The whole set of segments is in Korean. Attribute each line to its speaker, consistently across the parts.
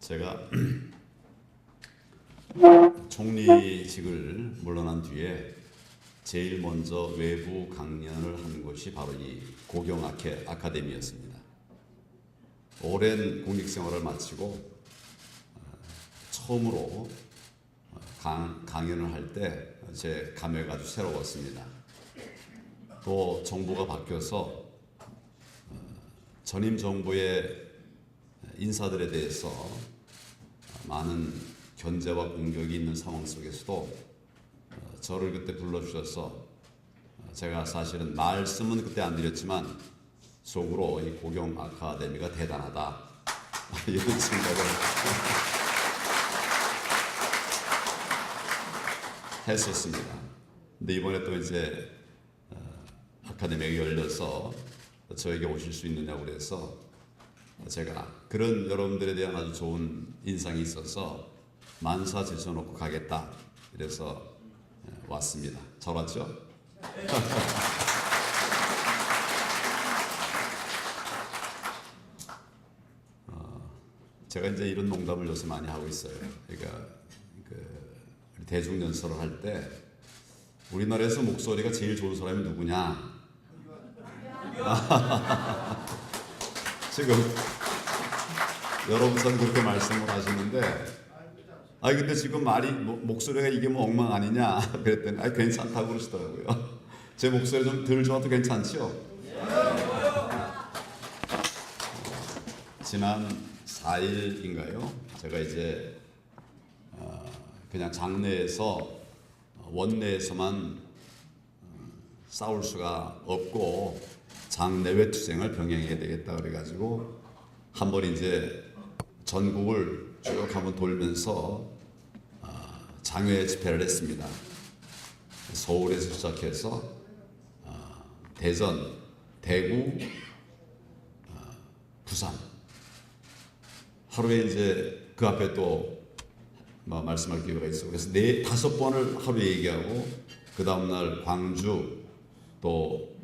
Speaker 1: 제가 총리직을 물러난 뒤에 제일 먼저 외부 강연을 한 곳이 바로 이 고경 아카데미였습니다. 오랜 국립생활을 마치고 처음으로 강연을 할 때 제 감회가 아주 새로웠습니다. 또 정부가 바뀌어서 전임 정부의 인사들에 대해서 많은 견제와 공격이 있는 상황 속에서도 저를 그때 불러주셔서 제가 사실은 말씀은 그때 안 드렸지만 속으로 이 고경 아카데미가 대단하다 이런 생각을 했었습니다. 근데 이번에 또 이제 아카데미가 열려서 저에게 오실 수 있느냐고 그래서 제가 그런 여러분들에 대한 아주 좋은 인상이 있어서 만사 제쳐놓고 가겠다 이래서 왔습니다. 잘 왔죠? 제가 이제 이런 농담을 요새 많이 하고 있어요. 그러니까 대중연설을 할 때 우리나라에서 목소리가 제일 좋은 사람이 누구냐? 지금 여러분께서 그렇게 말씀을 하시는데 근데 지금 말이 목소리가 이게 뭐 엉망 아니냐 그랬더니 괜찮다고 그러시더라고요. 제 목소리 좀 덜 좋아도 괜찮죠? 지난 4일인가요? 제가 이제 그냥 장내에서 원내에서만 싸울 수가 없고 장내외 투쟁을 병행해야 되겠다 그래가지고 한번 이제 전국을 쭉 한번 돌면서 장외 집회를 했습니다. 서울에서 시작해서 대전, 대구, 부산. 하루에 이제 그 앞에 또 말씀할 기회가 있어요. 그래서 4-5번을 하루에 얘기하고 그 다음날 광주 또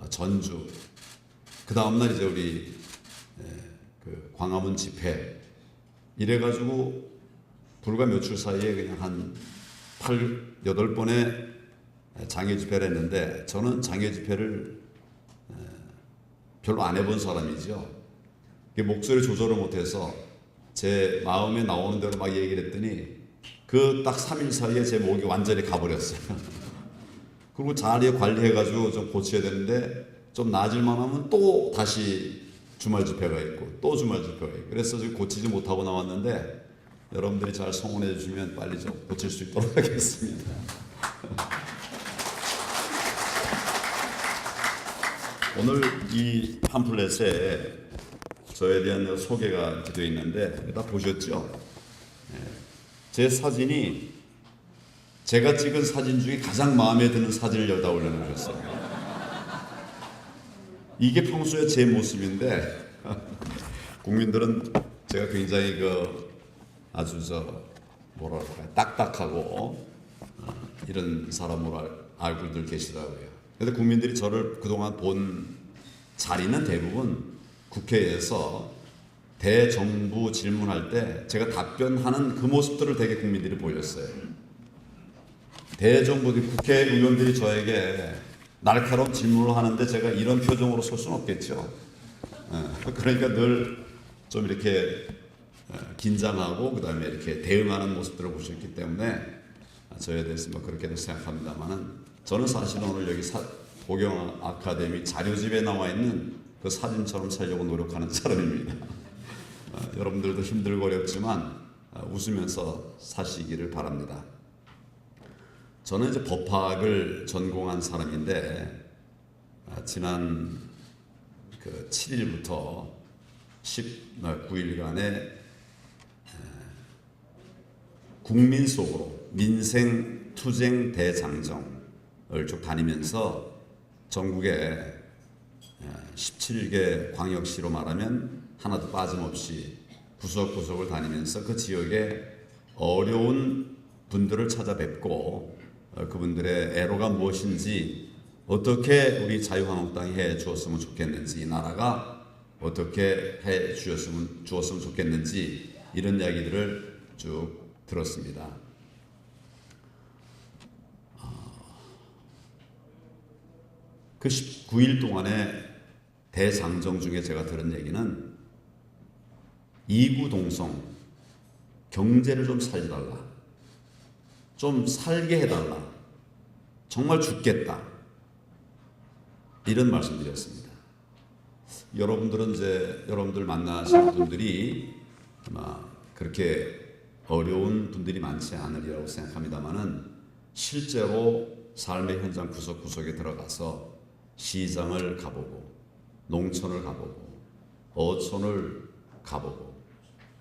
Speaker 1: 전주 그 다음날 이제 우리 그 광화문 집회 이래가지고 불과 며칠 사이에 그냥 한 8-8번의 장외 집회를 했는데 저는 장외 집회를 별로 안 해본 사람이죠. 목소리 조절을 못해서 제 마음에 나오는 대로 막 얘기를 했더니 그 딱 3일 사이에 제 목이 완전히 가버렸어요. 그리고 잘 관리해가지고 좀 고쳐야 되는데 좀 나아질만 하면 또 다시 주말 집회가 있고 또 주말 집회가 있고 그래서 지금 고치지 못하고 나왔는데 여러분들이 잘 성원해 주시면 빨리 좀 고칠 수 있도록 하겠습니다. 오늘 이 팜플렛에 저에 대한 소개가 이렇게 되어 있는데 다 보셨죠? 제 사진이 제가 찍은 사진 중에 가장 마음에 드는 사진을 여기다 올려놓으셨어요. 이게 평소에 제 모습인데 국민들은 제가 굉장히 아주 뭐랄까 딱딱하고 이런 사람으로 알고들 계시더라고요. 그런데 국민들이 저를 그동안 본 자리는 대부분 국회에서 대정부 질문할 때 제가 답변하는 그 모습들을 되게 국민들이 보였어요. 대정부 국회의원들이 저에게 날카로운 질문을 하는데 제가 이런 표정으로 설 수는 없겠죠. 그러니까 늘 좀 이렇게 긴장하고 그 다음에 이렇게 대응하는 모습들을 보셨기 때문에 저에 대해서 그렇게도 생각합니다만은 저는 사실은 오늘 여기 고경 아카데미 자료집에 나와 있는 그 사진처럼 살려고 노력하는 사람입니다. 여러분들도 힘들고 어렵지만 웃으면서 사시기를 바랍니다. 저는 이제 법학을 전공한 사람인데 지난 7일부터 19일간의 국민 속으로 민생 투쟁 대장정을 쭉 다니면서 전국에 17개 광역시로 말하면 하나도 빠짐없이 구석구석을 다니면서 그 지역에 어려운 분들을 찾아뵙고 그분들의 애로가 무엇인지 어떻게 우리 자유한국당이 해 주었으면 좋겠는지 이 나라가 어떻게 해 주었으면 좋겠는지 이런 이야기들을 쭉 들었습니다. 그 19일 동안의 대상정 중에 제가 들은 얘기는 이구동성, 경제를 좀 살려달라, 좀 살게 해달라, 정말 죽겠다, 이런 말씀드렸습니다. 여러분들은 이제 여러분들 만나신 분들이 아마 그렇게 어려운 분들이 많지 않으리라고 생각합니다만은 실제로 삶의 현장 구석구석에 들어가서 시장을 가보고 농촌을 가보고 어촌을 가보고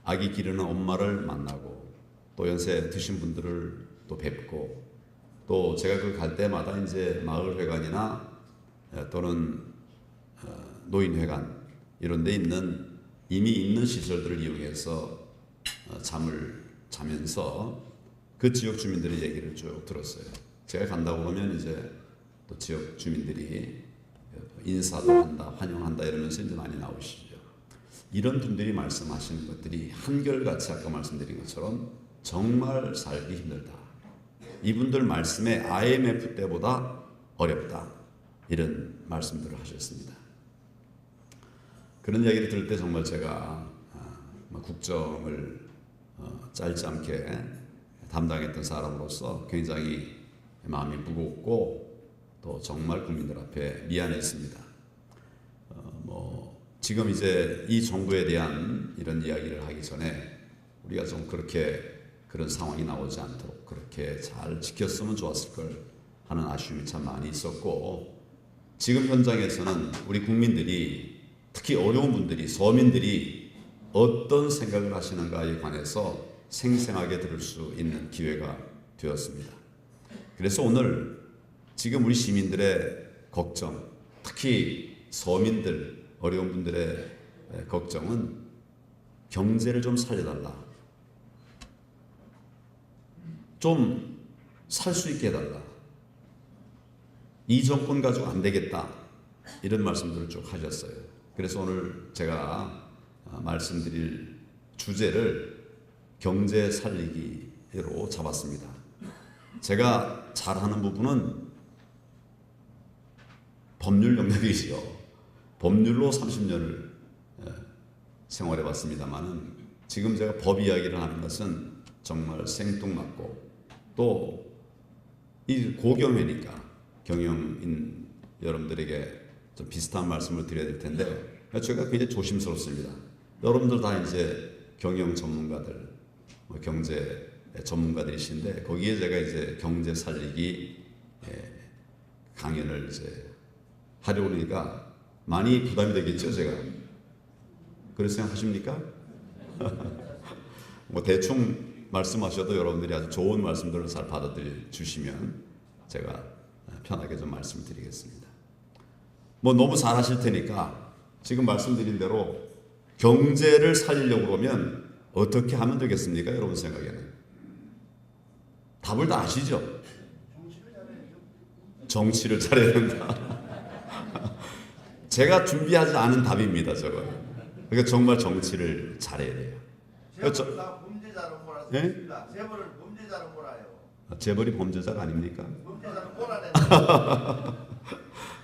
Speaker 1: 아기 기르는 엄마를 만나고 또 연세 드신 분들을 또 뵙고 또 제가 그 갈 때마다 이제 마을회관이나 또는 노인회관 이런 데 있는 이미 있는 시설들을 이용해서 잠을 자면서 그 지역 주민들의 얘기를 쭉 들었어요. 제가 간다고 그러면 이제 또 지역 주민들이 인사도 한다, 환영한다 이러면서 이제 많이 나오시죠. 이런 분들이 말씀하시는 것들이 한결같이 아까 말씀드린 것처럼 정말 살기 힘들다. 이분들 말씀에 IMF 때보다 어렵다. 이런 말씀들을 하셨습니다. 그런 이야기를 들을 때 정말 제가 국정을 짧지 않게 담당했던 사람으로서 굉장히 마음이 무겁고 또 정말 국민들 앞에 미안했습니다. 지금 이제 이 정부에 대한 이런 이야기를 하기 전에 우리가 좀 그렇게 그런 상황이 나오지 않도록 그렇게 잘 지켰으면 좋았을 걸 하는 아쉬움이 참 많이 있었고 지금 현장에서는 우리 국민들이 특히 어려운 분들이 서민들이 어떤 생각을 하시는가에 관해서 생생하게 들을 수 있는 기회가 되었습니다. 그래서 오늘 지금 우리 시민들의 걱정, 특히 서민들, 어려운 분들의 걱정은 경제를 좀 살려달라. 좀 살 수 있게 해달라. 이 정권 가지고 안 되겠다. 이런 말씀들을 쭉 하셨어요. 그래서 오늘 제가 말씀드릴 주제를 경제 살리기로 잡았습니다. 제가 잘하는 부분은 법률 영역이죠. 법률로 30년을 생활해 봤습니다만은 지금 제가 법 이야기를 하는 것은 정말 생뚱맞고 또 이 고경회니까 경영인 여러분들에게 좀 비슷한 말씀을 드려야 될 텐데 제가 굉장히 조심스럽습니다. 여러분들 다 이제 경영 전문가들, 경제 전문가들이신데 거기에 제가 이제 경제 살리기 강연을 이제 하려고 그러니까 많이 부담이 되겠죠, 제가. 그렇게 생각하십니까? 대충 말씀하셔도 여러분들이 아주 좋은 말씀들을 잘 받아들여 주시면 제가 편하게 좀 말씀드리겠습니다. 너무 잘하실 테니까 지금 말씀드린 대로 경제를 살리려고 그러면 어떻게 하면 되겠습니까? 여러분 생각에는. 답을 다 아시죠? 정치를 잘해야 된다. 제가 준비하지 않은 답입니다, 저거. 그러니까 정말 정치를 잘해야 돼요.
Speaker 2: 재벌을 다 범죄자로 몰아서 있습니다. 재벌을 범죄자로 몰아요.
Speaker 1: 재벌이 범죄자가 아닙니까?
Speaker 2: 범죄자로 몰아내는.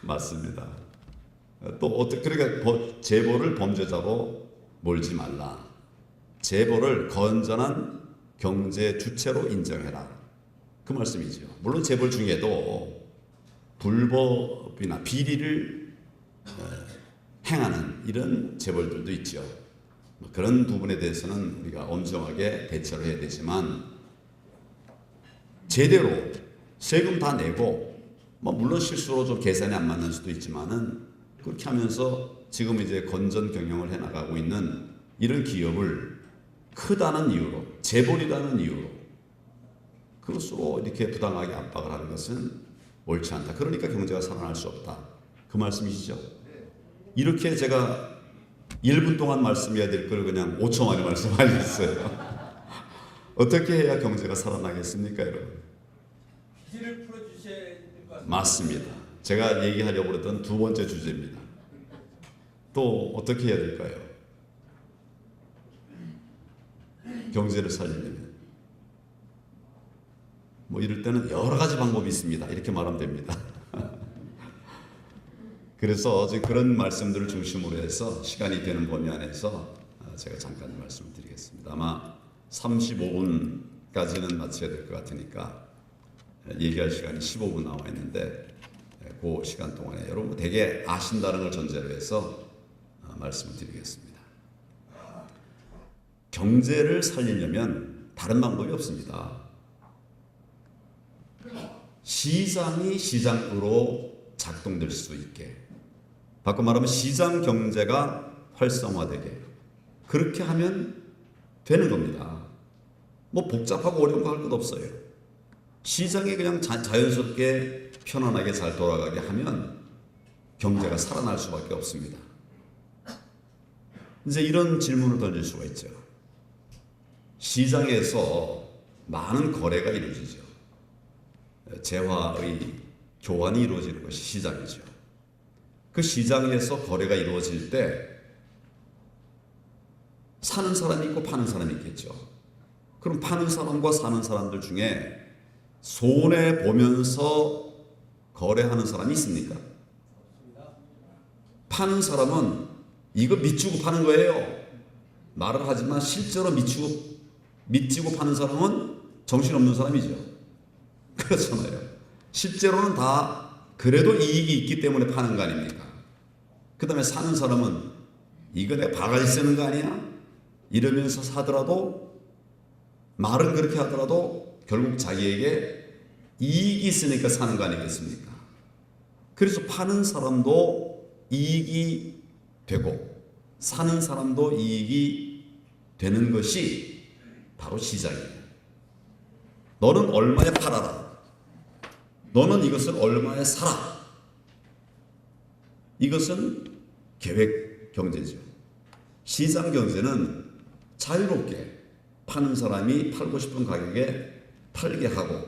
Speaker 1: 맞습니다. 또 어떻게 그러니까 재벌을 범죄자로 몰지 말라. 재벌을 건전한 경제 주체로 인정해라. 그 말씀이죠. 물론 재벌 중에도 불법이나 비리를 행하는 이런 재벌들도 있죠. 그런 부분에 대해서는 우리가 엄정하게 대처를 해야 되지만 제대로 세금 다 내고 물론 실수로 좀 계산이 안 맞는 수도 있지만은 그렇게 하면서 지금 이제 건전 경영을 해 나가고 있는 이런 기업을 크다는 이유로 재벌이라는 이유로 그것으로 이렇게 부당하게 압박을 하는 것은 옳지 않다. 그러니까 경제가 살아날 수 없다. 그 말씀이시죠? 이렇게 제가 1분 동안 말씀해야 될 걸 그냥 5초 만에 말씀하셨어요. 어떻게 해야 경제가 살아나겠습니까, 여러분?
Speaker 3: 기지를 풀어주셔야 될 것 같습니다.
Speaker 1: 맞습니다. 제가 얘기하려고 그랬던 두 번째 주제입니다. 또 어떻게 해야 될까요? 경제를 살리려면 뭐 이럴 때는 여러 가지 방법이 있습니다. 이렇게 말하면 됩니다. 그래서 어제 그런 말씀들을 중심으로 해서 시간이 되는 범위 안에서 제가 잠깐 말씀을 드리겠습니다. 아마 35분까지는 마쳐야 될 것 같으니까 얘기할 시간이 15분 나와 있는데 그 시간 동안에 여러분 되게 아신다는 걸 전제로 해서 말씀을 드리겠습니다. 경제를 살리려면 다른 방법이 없습니다. 시장이 시장으로 작동될 수 있게, 바꿔 말하면 시장 경제가 활성화되게 그렇게 하면 되는 겁니다. 뭐 복잡하고 어려운 거 할 것 없어요. 시장이 그냥 자연스럽게 편안하게 잘 돌아가게 하면 경제가 살아날 수밖에 없습니다. 이제 이런 질문을 던질 수가 있죠. 시장에서 많은 거래가 이루어지죠. 재화의 교환이 이루어지는 것이 시장이죠. 그 시장에서 거래가 이루어질 때 사는 사람이 있고 파는 사람이 있겠죠. 그럼 파는 사람과 사는 사람들 중에 손해 보면서 거래하는 사람이 있습니까? 파는 사람은 이거 밑주고 파는 거예요. 말을 하지만 실제로 밑지고 파는 사람은 정신없는 사람이죠. 그렇잖아요. 실제로는 다 그래도 이익이 있기 때문에 파는 거 아닙니까? 그 다음에 사는 사람은 이거 내가 바가지 쓰는 거 아니야? 이러면서 사더라도 말은 그렇게 하더라도 결국 자기에게 이익이 있으니까 사는 거 아니겠습니까? 그래서 파는 사람도 이익이 되고 사는 사람도 이익이 되는 것이 바로 시장이에요. 너는 얼마에 팔아라. 너는 이것을 얼마에 사라. 이것은 계획 경제죠. 시장 경제는 자유롭게 파는 사람이 팔고 싶은 가격에 팔게 하고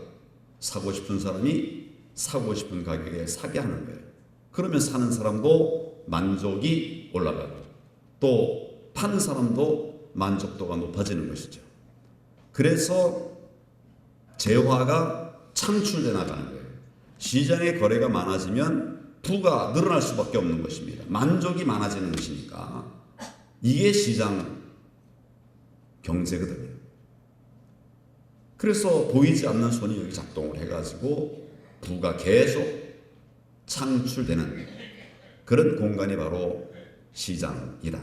Speaker 1: 사고 싶은 사람이 사고 싶은 가격에 사게 하는 거예요. 그러면 사는 사람도 만족이 올라가고 또 파는 사람도 만족도가 높아지는 것이죠. 그래서 재화가 창출돼 나가는 거예요. 시장의 거래가 많아지면 부가 늘어날 수밖에 없는 것입니다. 만족이 많아지는 것이니까 이게 시장 경제거든요. 그래서 보이지 않는 손이 여기 작동을 해가지고 부가 계속 창출되는 그런 공간이 바로 시장이다.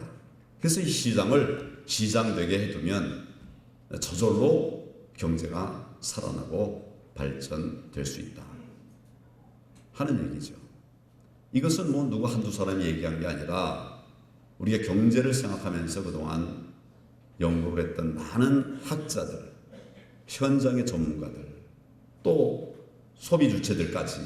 Speaker 1: 그래서 이 시장을 시장되게 해두면 저절로 경제가 살아나고 발전될 수 있다 하는 얘기죠. 이것은 뭐 누구 한두 사람이 얘기한 게 아니라 우리가 경제를 생각하면서 그동안 연구를 했던 많은 학자들, 현장의 전문가들, 또 소비 주체들까지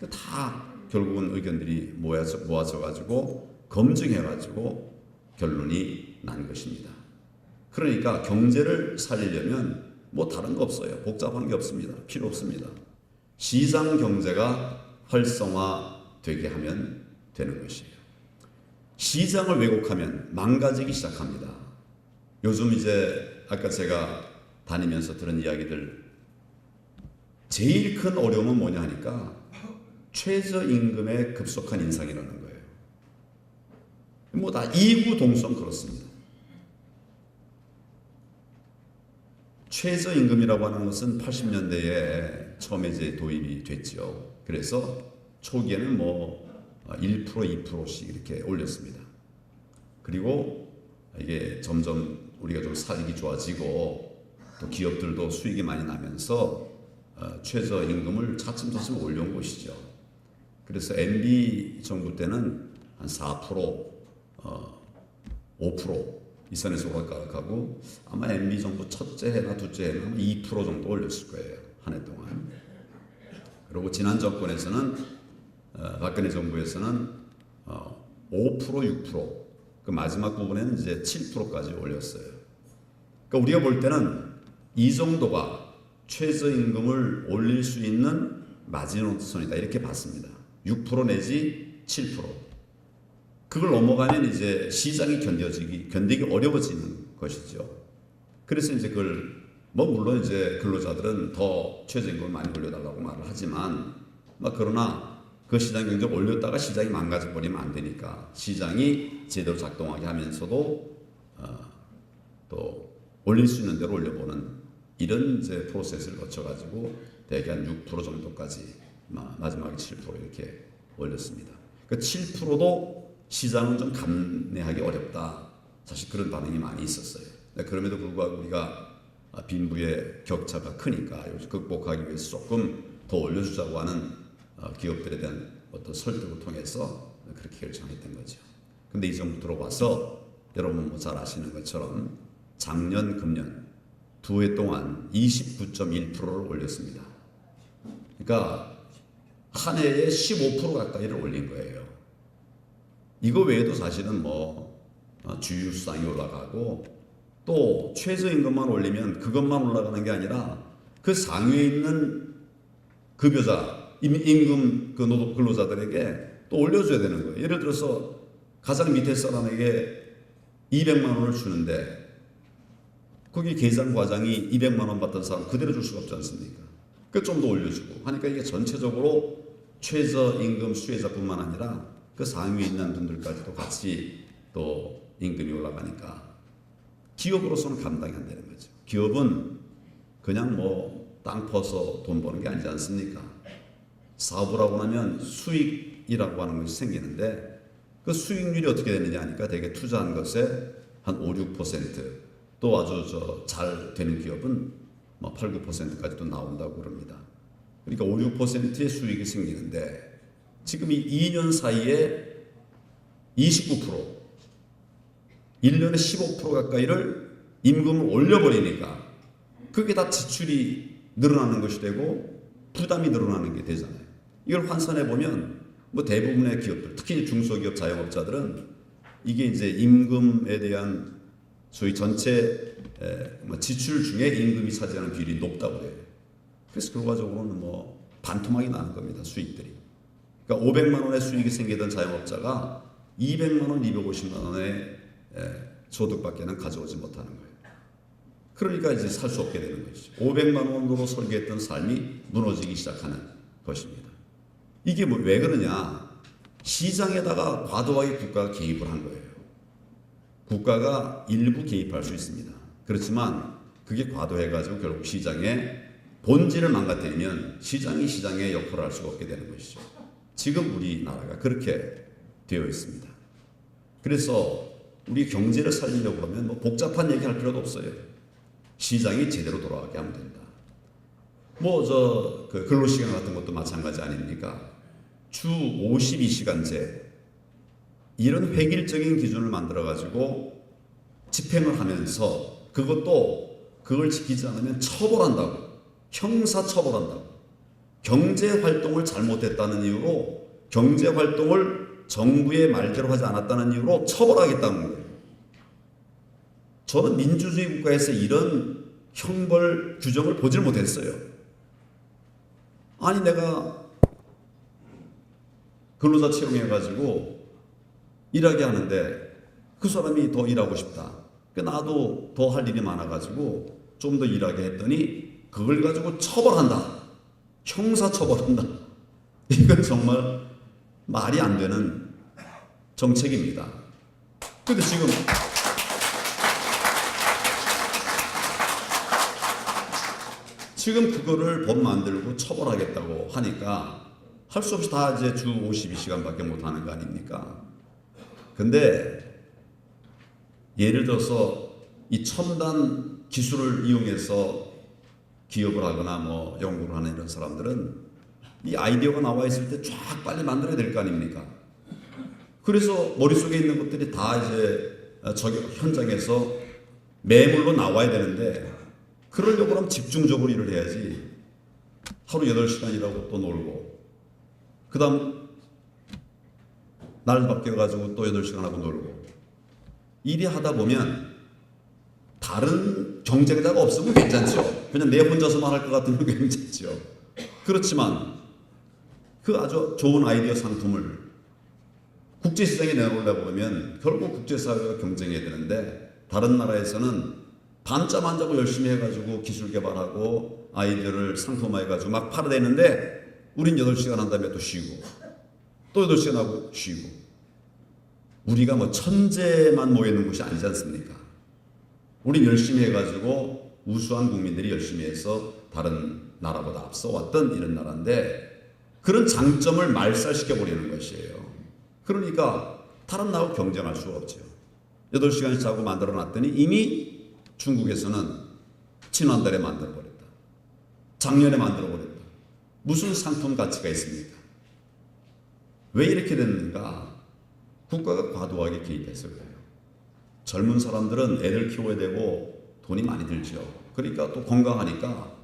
Speaker 1: 다 결국은 의견들이 모아져 가지고 검증해 가지고 결론이 난 것입니다. 그러니까 경제를 살리려면 뭐 다른 거 없어요. 복잡한 게 없습니다. 필요 없습니다. 시장 경제가 활성화되게 하면 되는 것이에요. 시장을 왜곡하면 망가지기 시작합니다. 요즘 이제 아까 제가 다니면서 들은 이야기들 제일 큰 어려움은 뭐냐 하니까 최저임금의 급속한 인상이라는 거예요. 뭐 다 이구동성 그렇습니다. 최저임금이라고 하는 것은 80년대에 처음에 이제 도입이 됐죠. 그래서 초기에는 뭐 1%, 2%씩 이렇게 올렸습니다. 그리고 이게 점점 우리가 좀 살기 좋아지고 또 기업들도 수익이 많이 나면서 최저임금을 차츰차츰 올려온 것이죠. 그래서 MB 정부 때는 한 4%, 5% 이 선에서 가고 아마 MB 정부 첫째 해나 둘째 해는 2% 정도 올렸을 거예요. 한 해 동안. 그리고 지난 정권에서는 박근혜 정부에서는 5%, 6% 그 마지막 부분에는 이제 7%까지 올렸어요. 그러니까 우리가 볼 때는 이 정도가 최저임금을 올릴 수 있는 마지노선이다 이렇게 봤습니다. 6% 내지 7%. 그걸 넘어가면 이제 시장이 견디기 어려워지는 것이죠. 그래서 이제 그걸 뭐 물론 이제 근로자들은 더 최저임금을 많이 올려달라고 말을 하지만 그러나 그 시장 경제 올렸다가 시장이 망가져 버리면 안 되니까 시장이 제대로 작동하게 하면서도 또 올릴 수 있는 대로 올려보는 이런 이제 프로세스를 거쳐가지고 대개 한 6% 정도까지 마지막에 7% 이렇게 올렸습니다. 그 7%도 시장은 좀 감내하기 어렵다. 사실 그런 반응이 많이 있었어요. 그럼에도 불구하고 우리가 빈부의 격차가 크니까 이것을 극복하기 위해서 조금 더 올려주자고 하는 기업들에 대한 어떤 설득을 통해서 그렇게 결정했던 거죠. 근데 이 정도 들어와서 여러분 뭐 잘 아시는 것처럼 작년, 금년 두 해 동안 29.1%를 올렸습니다. 그러니까 한 해에 15% 가까이를 올린 거예요. 이거 외에도 사실은 뭐 주유수당이 올라가고 또 최저임금만 올리면 그것만 올라가는 게 아니라 그 상위에 있는 급여자, 임금 그 노동 근로자들에게 또 올려줘야 되는 거예요. 예를 들어서 가장 밑에 사람에게 200만 원을 주는데 거기 계장 과장이 200만 원 받던 사람 그대로 줄 수가 없지 않습니까? 그 좀 더 올려주고 하니까 이게 전체적으로 최저임금 수혜자뿐만 아니라 그 상위에 있는 분들까지도 같이 또 임금이 올라가니까 기업으로서는 감당이 안 되는 거죠. 기업은 그냥 뭐 땅 퍼서 돈 버는 게 아니지 않습니까? 사업을 하고 나면 수익이라고 하는 것이 생기는데 그 수익률이 어떻게 되느냐 하니까 대개 투자한 것에 한 5, 6% 또 아주 잘 되는 기업은 뭐 8, 9%까지도 나온다고 그럽니다. 그러니까 5, 6%의 수익이 생기는데 지금 이 2년 사이에 29%, 1년에 15% 가까이를 임금을 올려버리니까 그게 다 지출이 늘어나는 것이 되고 부담이 늘어나는 게 되잖아요. 이걸 환산해 보면 뭐 대부분의 기업들, 특히 중소기업 자영업자들은 이게 이제 임금에 대한 소위 전체 지출 중에 임금이 차지하는 비율이 높다고 해요. 그래서 결과적으로는 뭐 반토막이 나는 겁니다. 수익들이. 그러니까 500만 원의 수익이 생기던 자영업자가 200만 원, 250만 원의 소득밖에는 가져오지 못하는 거예요. 그러니까 이제 살 수 없게 되는 것이죠. 500만 원으로 설계했던 삶이 무너지기 시작하는 것입니다. 이게 뭐 왜 그러냐? 시장에다가 과도하게 국가가 개입을 한 거예요. 국가가 일부 개입할 수 있습니다. 그렇지만 그게 과도해가지고 결국 시장의 본질을 망가뜨리면 시장이 시장의 역할을 할 수가 없게 되는 것이죠. 지금 우리나라가 그렇게 되어 있습니다. 그래서 우리 경제를 살리려고 하면 뭐 복잡한 얘기할 필요도 없어요. 시장이 제대로 돌아가게 하면 된다. 뭐 그 근로시간 같은 것도 마찬가지 아닙니까? 주 52시간제 이런 획일적인 기준을 만들어 가지고 집행을 하면서 그걸 지키지 않으면 처벌한다고, 형사 처벌한다고. 경제 활동을 잘못했다는 이유로 경제 활동을 정부의 말대로 하지 않았다는 이유로 처벌하겠다는 거예요. 저는 민주주의 국가에서 이런 형벌 규정을 보질 못했어요. 아니 내가 근로자 채용해가지고 일하게 하는데 그 사람이 더 일하고 싶다. 나도 더 할 일이 많아가지고 좀 더 일하게 했더니 그걸 가지고 처벌한다. 형사 처벌한다. 이건 정말 말이 안 되는 정책입니다. 근데 지금 그거를 법 만들고 처벌하겠다고 하니까 할 수 없이 다 이제 주 52시간밖에 못 하는 거 아닙니까? 근데 예를 들어서 이 첨단 기술을 이용해서 기업을 하거나 뭐 연구를 하는 이런 사람들은 이 아이디어가 나와 있을 때 쫙 빨리 만들어야 될 거 아닙니까? 그래서 머릿속에 있는 것들이 다 이제 현장에서 매물로 나와야 되는데 그러려고 하면 집중적으로 일을 해야지. 하루 8시간 일하고 또 놀고 그 다음 날 바뀌어가지고 또 8시간 하고 놀고 일이 하다 보면 다른 경쟁자가 없으면 괜찮죠. 그냥 내 혼자서만 할 것 같으면 괜찮죠. 그렇지만 그 아주 좋은 아이디어 상품을 국제시장에 내놓으려고 그러면 결국 국제사회가 경쟁해야 되는데 다른 나라에서는 밤잠 안 자고 열심히 해가지고 기술 개발하고 아이들을 상품화해가지고 막 팔아대는데 우린 8시간 한 다음에 또 쉬고 또 8시간 하고 쉬고 우리가 뭐 천재만 모이는 곳이 아니지 않습니까? 우린 열심히 해가지고 우수한 국민들이 열심히 해서 다른 나라보다 앞서왔던 이런 나라인데 그런 장점을 말살시켜버리는 것이에요. 그러니까 다른 나라하고 경쟁할 수가 없죠. 8시간씩 자고 만들어놨더니 이미 중국에서는 지난달에 만들어버렸다. 작년에 만들어버렸다. 무슨 상품 가치가 있습니까? 왜 이렇게 됐는가? 국가가 과도하게 개입해서 그래요. 젊은 사람들은 애들 키워야 되고 돈이 많이 들죠. 그러니까 또 건강하니까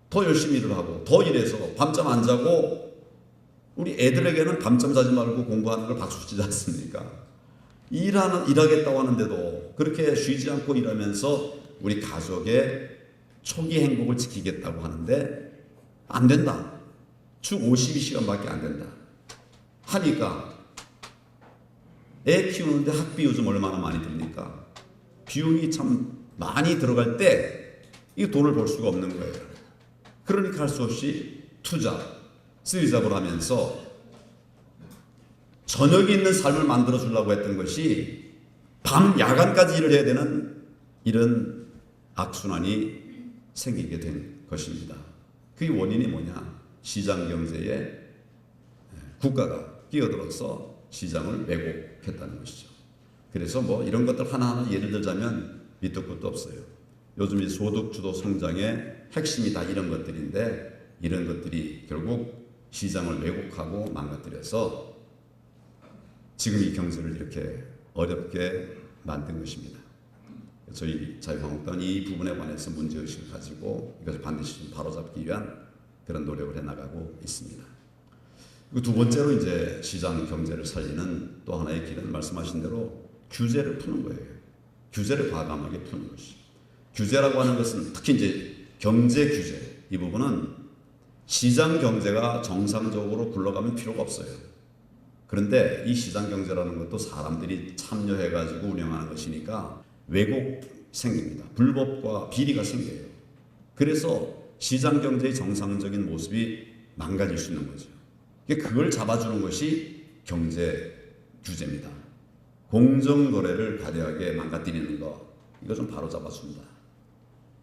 Speaker 1: 더 열심히 일을 하고 더 일해서 밤잠 안 자고 우리 애들에게는 밤잠 자지 말고 공부하는 걸 박수 치지 않습니까? 일하겠다고 하는데도 그렇게 쉬지 않고 일하면서 우리 가족의 초기 행복을 지키겠다고 하는데 안 된다. 주 52시간밖에 안 된다. 하니까 애 키우는데 학비 요즘 얼마나 많이 듭니까? 비용이 참 많이 들어갈 때 이 돈을 벌 수가 없는 거예요. 그러니까 할 수 없이 투자, 쓰리잡을 하면서 저녁이 있는 삶을 만들어 주려고 했던 것이 밤 야간까지 일을 해야 되는 이런 악순환이 생기게 된 것입니다. 그 원인이 뭐냐? 시장 경제에 국가가 끼어들어서 시장을 왜곡했다는 것이죠. 그래서 뭐 이런 것들 하나하나 예를 들자면 밑도 끝도 없어요. 요즘 이 소득주도 성장의 핵심이 다 이런 것들인데 이런 것들이 결국 시장을 왜곡하고 망가뜨려서 지금 이 경제를 이렇게 어렵게 만든 것입니다. 저희 자유한국당은 이 부분에 관해서 문제의식을 가지고 이것을 반드시 좀 바로잡기 위한 그런 노력을 해나가고 있습니다. 그리고 두 번째로 이제 시장 경제를 살리는 또 하나의 길은 말씀하신 대로 규제를 푸는 거예요. 규제를 과감하게 푸는 것이. 규제라고 하는 것은 특히 이제 경제 규제 이 부분은 시장 경제가 정상적으로 굴러가면 필요가 없어요. 그런데 이 시장 경제라는 것도 사람들이 참여해가지고 운영하는 것이니까 왜곡 생깁니다. 불법과 비리가 생겨요. 그래서 시장 경제의 정상적인 모습이 망가질 수 있는 거죠. 그걸 잡아주는 것이 경제 규제입니다. 공정거래를 과대하게 망가뜨리는 거 이거 좀 바로 잡아준다.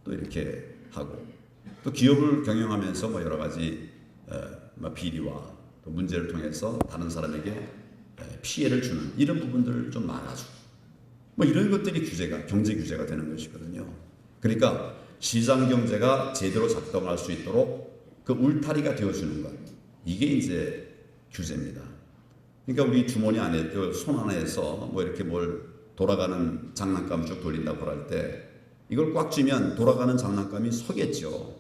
Speaker 1: 또 이렇게 하고 또 기업을 경영하면서 뭐 여러 가지 비리와 또 문제를 통해서 다른 사람에게 피해를 주는 이런 부분들을 좀 막아주고 뭐 이런 것들이 규제가 경제 규제가 되는 것이거든요. 그러니까 시장 경제가 제대로 작동할 수 있도록 그 울타리가 되어주는 것 이게 이제 규제입니다. 그러니까 우리 주머니 안에 손 안에서 뭐 이렇게 뭘 돌아가는 장난감 쭉 돌린다고 할 때 이걸 꽉 쥐면 돌아가는 장난감이 서겠죠.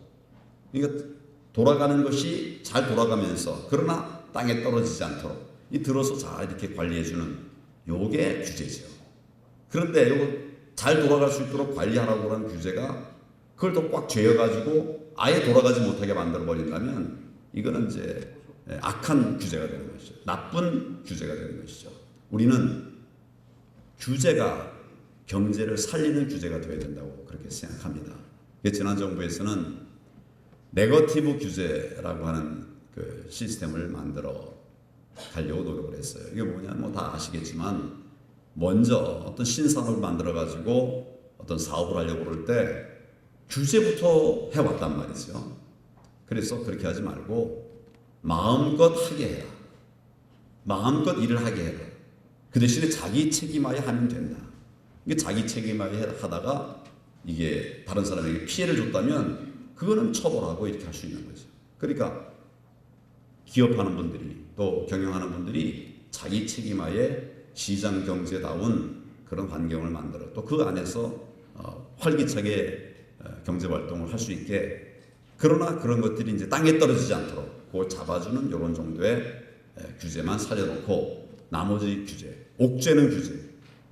Speaker 1: 그러니까 돌아가는 것이 잘 돌아가면서 그러나 땅에 떨어지지 않도록 이 들어서 잘 이렇게 관리해주는 요게 규제죠. 그런데 이거 잘 돌아갈 수 있도록 관리하라고 하는 규제가 그걸 또 꽉 죄어가지고 아예 돌아가지 못하게 만들어 버린다면 이거는 이제 악한 규제가 되는 것이죠. 나쁜 규제가 되는 것이죠. 우리는 규제가 경제를 살리는 규제가 되어야 된다고 그렇게 생각합니다. 지난 정부에서는 네거티브 규제라고 하는 그 시스템을 만들어 가려고 노력을 했어요. 이게 뭐냐, 뭐 다 아시겠지만 먼저 어떤 신산업을 만들어 가지고 어떤 사업을 하려고 그럴 때 규제부터 해왔단 말이죠. 그래서 그렇게 하지 말고 마음껏 하게 해라. 마음껏 일을 하게 해라. 그 대신에 자기 책임하에 하면 된다. 이게 자기 책임하에 하다가 이게 다른 사람에게 피해를 줬다면 그거는 처벌하고 이렇게 할 수 있는 거죠. 그러니까 기업하는 분들이 또 경영하는 분들이 자기 책임하에 시장 경제다운 그런 환경을 만들어 또 그 안에서 활기차게 경제 활동을 할 수 있게 그러나 그런 것들이 이제 땅에 떨어지지 않도록 그걸 잡아주는 이런 정도의 규제만 살려놓고 나머지 규제, 옥죄는 규제,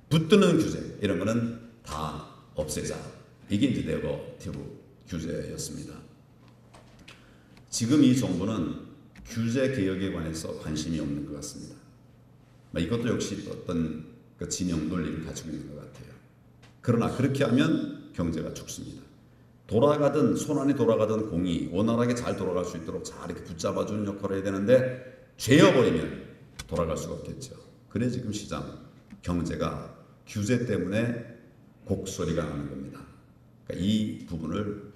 Speaker 1: 붙드는 규제 이런 거는 다 없애자. 이게 이제 네거티브 규제였습니다. 지금 이 정부는 규제 개혁에 관해서 관심이 없는 것 같습니다. 이것도 역시 어떤 진영 논리를 가지고 있는 것 같아요. 그러나 그렇게 하면 경제가 죽습니다. 돌아가든 손안이 돌아가든 공이 원활하게 잘 돌아갈 수 있도록 잘 이렇게 붙잡아주는 역할을 해야 되는데 죄어버리면 돌아갈 수가 없겠죠. 그래 지금 시장 경제가 규제 때문에 곡소리가 나는 겁니다. 그러니까 이 부분을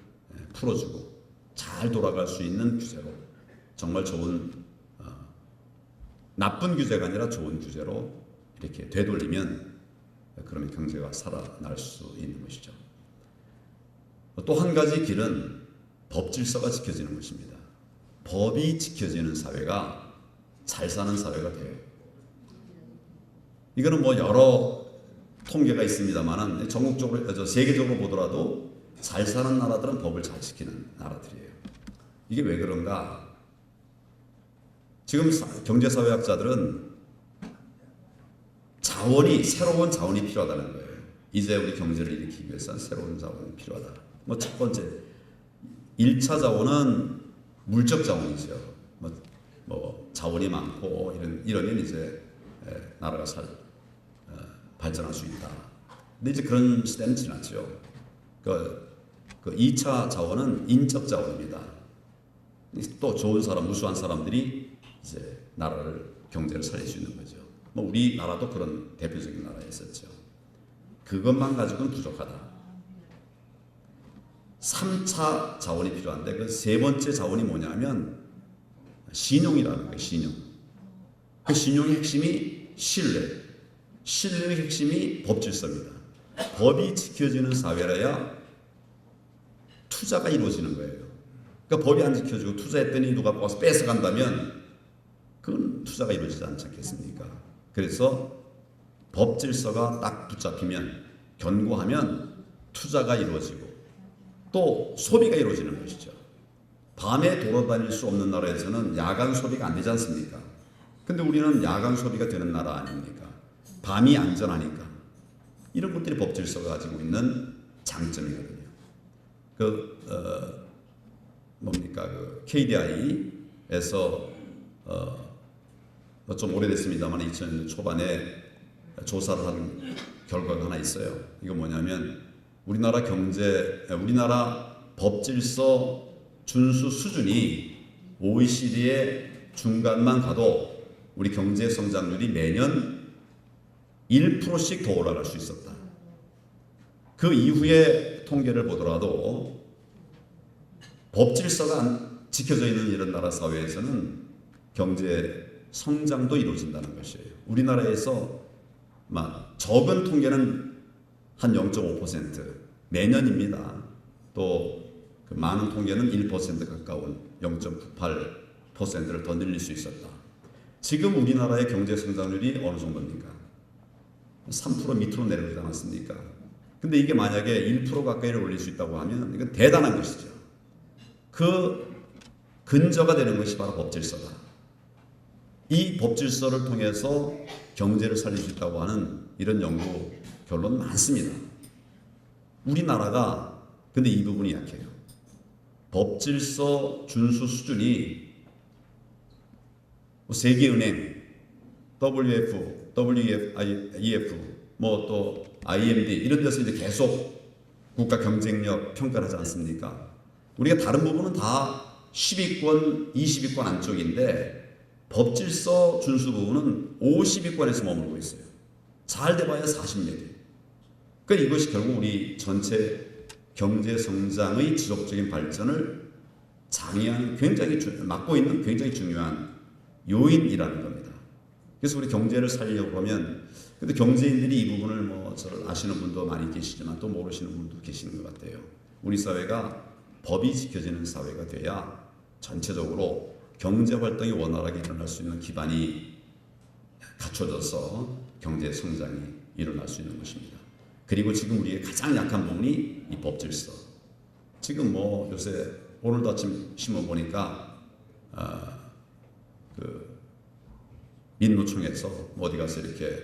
Speaker 1: 풀어주고 잘 돌아갈 수 있는 규제로 정말 좋은 나쁜 규제가 아니라 좋은 규제로 이렇게 되돌리면 그러면 경제가 살아날 수 있는 것이죠. 또 한 가지 길은 법 질서가 지켜지는 것입니다. 법이 지켜지는 사회가 잘 사는 사회가 돼요. 이거는 뭐 여러 통계가 있습니다만은 전국적으로 세계적으로 보더라도 잘 사는 나라들은 법을 잘 지키는 나라들이에요. 이게 왜 그런가? 지금 경제사회학자들은 새로운 자원이 필요하다는 거예요. 이제 우리 경제를 일으키기 위해서는 새로운 자원이 필요하다. 뭐 첫 번째 1차 자원은 물적 자원이죠. 뭐 자원이 많고 이러면 이제 나라가 발전할 수 있다. 근데 이제 그런 시대는 지났죠. 그 2차 자원은 인적 자원입니다. 또 좋은 사람, 무수한 사람들이 이제 나라를 경제를 살릴 수 있는 거죠. 뭐 우리나라도 그런 대표적인 나라였었죠. 그것만 가지고는 부족하다. 3차 자원이 필요한데 그 세 번째 자원이 뭐냐면 신용이라는 거예요. 신용. 그 신용의 핵심이 신뢰. 신뢰의 핵심이 법 질서입니다. 법이 지켜지는 사회라야 투자가 이루어지는 거예요. 그러니까 법이 안 지켜지고 투자했더니 누가 와서 뺏어간다면 그건 투자가 이루어지지 않지 않겠습니까? 그래서 법 질서가 딱 붙잡히면 견고하면 투자가 이루어지고 또 소비가 이루어지는 것이죠. 밤에 돌아다닐 수 없는 나라에서는 야간 소비가 안 되지 않습니까? 근데 우리는 야간 소비가 되는 나라 아닙니까? 밤이 안전하니까. 이런 것들이 법 질서가 가지고 있는 장점이거든요. KDI에서 좀 오래됐습니다만 2000년 초반에 조사를 한 결과가 하나 있어요. 이거 뭐냐면 우리나라 법 질서 준수 수준이 OECD의 중간만 가도 우리 경제 성장률이 매년 1%씩 더 올라갈 수 있었다. 그 이후의 통계를 보더라도 법 질서가 안 지켜져 있는 이런 나라 사회에서는 경제 성장도 이루어진다는 것이에요. 우리나라에서 적은 통계는 한 0.5% 매년입니다. 또 그 많은 통계는 1% 가까운 0.98%를 더 늘릴 수 있었다. 지금 우리나라의 경제 성장률이 어느 정도입니까? 3% 밑으로 내려오지 않았습니까? 근데 이게 만약에 1% 가까이를 올릴 수 있다고 하면 이건 대단한 것이죠. 그 근저가 되는 것이 바로 법질서다. 이 법질서를 통해서 경제를 살릴 수 있다고 하는 이런 연구 결론 많습니다. 우리나라가 근데 이 부분이 약해요. 법질서 준수 수준이 세계은행, WEF, 뭐 또 IMD 이런 데서 이제 계속 국가 경쟁력 평가를 하지 않습니까? 우리가 다른 부분은 다 10위권, 20위권 안쪽인데 법질서 준수 부분은 50위권에서 머물고 있어요. 잘 돼봐야 40몇 위. 그러니까 이것이 결국 우리 전체 경제 성장의 지속적인 발전을 장애하는 막고 있는 굉장히 중요한 요인이라는 겁니다. 그래서 우리 경제를 살리려고 하면 근데 경제인들이 이 부분을 저를 아시는 분도 많이 계시지만 또 모르시는 분도 계시는 것 같아요. 우리 사회가 법이 지켜지는 사회가 돼야 전체적으로 경제 활동이 원활하게 일어날 수 있는 기반이 갖춰져서 경제 성장이 일어날 수 있는 것입니다. 그리고 지금 우리의 가장 약한 부분이 이 법질서. 지금 요새 오늘도 아침 신문 보니까 민노총에서 어디 가서 이렇게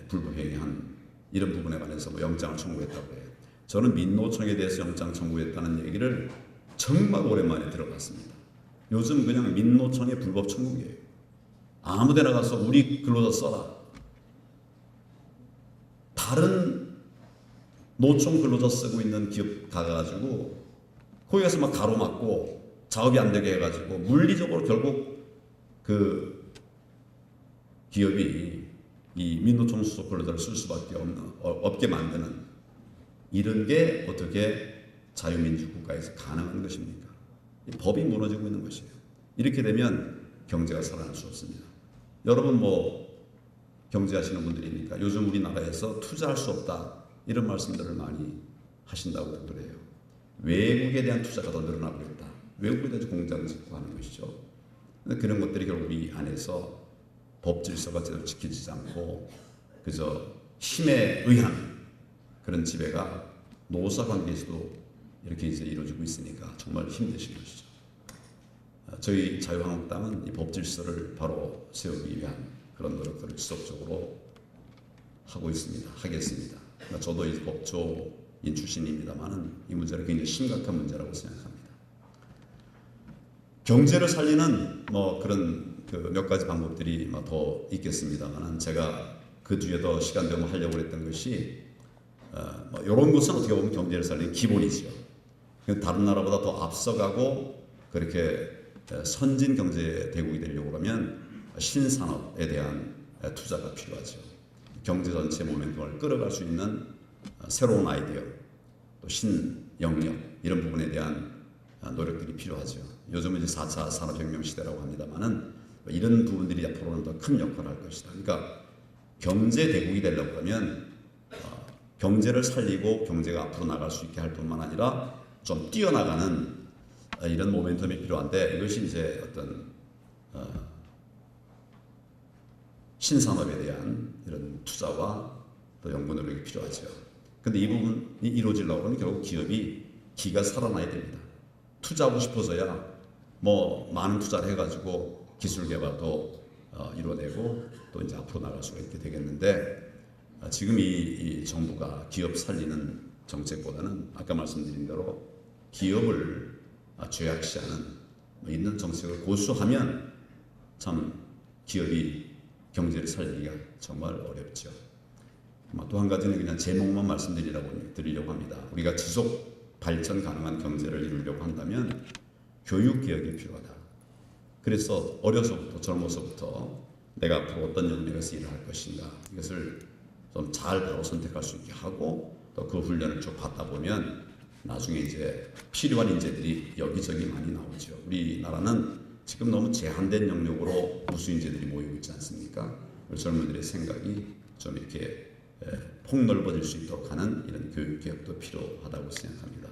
Speaker 1: 불법행위한 이런 부분에 관해서 영장을 청구했다고 해요. 저는 민노총에 대해서 영장 청구했다는 얘기를 정말 오랜만에 들어봤습니다. 요즘 그냥 민노총의 불법 청구예요. 아무데나 가서 우리 근로자 써라. 다른 노총 근로자 쓰고 있는 기업 가가지고 거기 가서 막 가로막고 작업이 안 되게 해가지고 물리적으로 결국 그 기업이 이 민노총 수속 근로자를 쓸 수밖에 없게 만드는 이런 게 어떻게 자유민주 국가에서 가능한 것입니까? 이 법이 무너지고 있는 것이에요. 이렇게 되면 경제가 살아날 수 없습니다. 여러분 뭐 경제하시는 분들이니까 요즘 우리나라에서 투자할 수 없다 이런 말씀들을 많이 하신다고 그래요. 외국에 대한 투자가 더 늘어나고 있다. 외국에 대해서 공장을 짓고 하는 것이죠. 그런 것들이 결국 우리 안에서 법 질서가 제대로 지켜지지 않고 그저 힘에 의한 그런 지배가 노사 관계에서도 이렇게 이제 이루어지고 있으니까 정말 힘드신 것이죠. 저희 자유한국당은 이 법 질서를 바로 세우기 위한 그런 노력들을 지속적으로 하고 있습니다. 하겠습니다. 저도 이 법조인 출신입니다만은 이 문제는 굉장히 심각한 문제라고 생각합니다. 경제를 살리는 뭐 그런 그 몇 가지 방법들이 더 있겠습니다만은 제가 그 뒤에 더 시간 되면 하려고 했던 것이 이런 것은 어떻게 보면 경제를 살리는 기본이죠. 다른 나라보다 더 앞서가고 그렇게 선진 경제 대국이 되려고 하면 신산업에 대한 투자가 필요하죠. 경제 전체 모멘텀을 끌어갈 수 있는 새로운 아이디어, 또 신영역 이런 부분에 대한 노력들이 필요하죠. 요즘은 이제 4차 산업혁명 시대라고 합니다만은 이런 부분들이 앞으로는 더 큰 역할을 할 것이다. 그러니까 경제 대국이 되려고 하면 경제를 살리고 경제가 앞으로 나갈 수 있게 할 뿐만 아니라 좀 뛰어나가는 이런 모멘텀이 필요한데 이것이 이제 어떤 신산업에 대한 이런 투자와 또 연구 노력이 필요하죠. 근데 이 부분이 이루어지려고 하면 결국 기업이 기가 살아나야 됩니다. 투자하고 싶어서야 뭐 많은 투자를 해가지고 기술 개발도 이루어내고 또 이제 앞으로 나갈 수가 있게 되겠는데 지금 이 정부가 기업 살리는 정책보다는 아까 말씀드린 대로 기업을 죄악시하는 있는 정책을 고수하면 참 기업이 경제를 살리기가 정말 어렵죠. 또 한 가지는 그냥 제목만 말씀드리려고 합니다. 우리가 지속 발전 가능한 경제를 이루려고 한다면 교육 개혁이 필요하다. 그래서 어려서부터 젊어서부터 내가 앞으로 어떤 영역에서 일을 할 것인가 이것을 좀 잘 바로 선택할 수 있게 하고 또 그 훈련을 쭉 받다 보면 나중에 이제 필요한 인재들이 여기저기 많이 나오죠. 우리나라는 지금 너무 제한된 영역으로 우수 인재들이 모이고 있지 않습니까? 젊은이들의 생각이 좀 이렇게 폭넓어질 수 있도록 하는 이런 교육 개혁도 필요하다고 생각합니다.